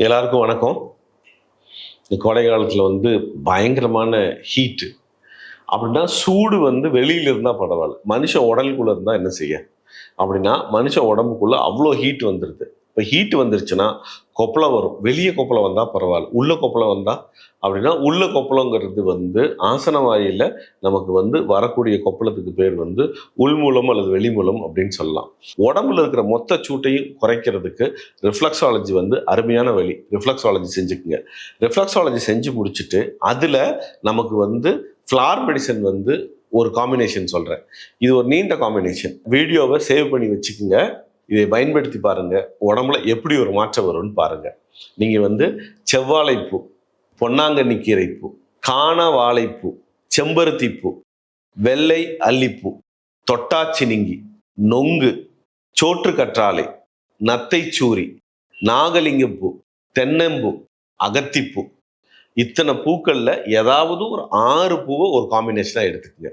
எல்லாருக்கும் வணக்கம். இந்த கோடை காலத்தில் பயங்கரமான ஹீட்டு. அப்படின்னா சூடு வெளியில இருந்தால் பரவாயில்ல, மனுஷ உடலுக்குள்ள இருந்தால் என்ன செய்ய? அப்படின்னா மனுஷ உடம்புக்குள்ள அவ்வளோ ஹீட் வந்துடுது. இப்போ ஹீட் வந்துருச்சுன்னா கொப்பளம் வரும். வெளியே கொப்பளம் வந்தால் பரவாயில்ல, உள்ள கொப்பளம் வந்தால் அப்படின்னா உள்ள கொப்பளங்கிறது ஆசன வாயில நமக்கு வரக்கூடிய கொப்பளத்துக்கு பேர் உள்மூலம் அல்லது வெளிமூலம் அப்படின்னு சொல்லலாம். உடம்புல இருக்கிற மொத்த சூட்டையும் குறைக்கிறதுக்கு ரிஃப்ளெக்ஸாலஜி அருமையான வழி. ரிஃப்ளெக்ஸாலஜி செஞ்சுக்குங்க. ரிஃப்ளெக்ஸாலஜி செஞ்சு முடிச்சுட்டு அதில் நமக்கு ஃப்ளார் மெடிசன் ஒரு காம்பினேஷன் சொல்கிறேன். இது ஒரு நீண்ட காம்பினேஷன். வீடியோவை சேவ் பண்ணி வச்சுக்கோங்க. இதை பயன்படுத்தி பாருங்க, உடம்புல எப்படி ஒரு மாற்றம் வரும்னு பாருங்க. நீங்க செவ்வாழைப்பூ, பொன்னாங்கண்ணி கீரைப்பூ, காண வாழைப்பூ, செம்பருத்திப்பூ, வெள்ளை அல்லிப்பூ, தொட்டாச்சினிங்கி, நொங்கு, சோற்று கற்றாழை, நத்தைச்சூரி, நாகலிங்கப்பூ, தென்னம்பூ, அகத்திப்பூ, இத்தனை பூக்கள்ல ஏதாவது ஒரு 6 பூவை ஒரு காம்பினேஷனாக எடுத்துக்கங்க.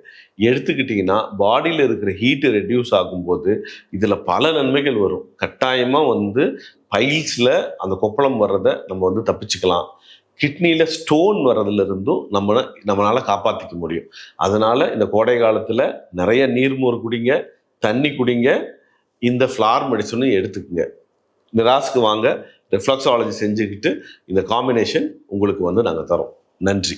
எடுத்துக்கிட்டிங்கன்னா பாடியில் இருக்கிற ஹீட்டு ரெடியூஸ் ஆகும்போது இதில் பல நன்மைகள் வரும். கட்டாயமாக பைல்ஸில் அந்த கொப்பளம் வர்றதை நம்ம தப்பிச்சுக்கலாம். கிட்னியில் ஸ்டோன் வர்றதுலேருந்தும் நம்மளால் காப்பாற்றிக்க முடியும். அதனால் இந்த கோடை காலத்தில் நிறைய நீர்மோர் குடிங்க, தண்ணி குடிங்க, இந்த ஃப்ளார் மெடிசனும் எடுத்துக்குங்க. நிராஸ்க்கு வாங்க, ரிஃப்ளெக்ஸாலஜி செஞ்சுக்கிட்டு இந்த காம்பினேஷன் உங்களுக்கு நாங்கள் தரோம். நன்றி.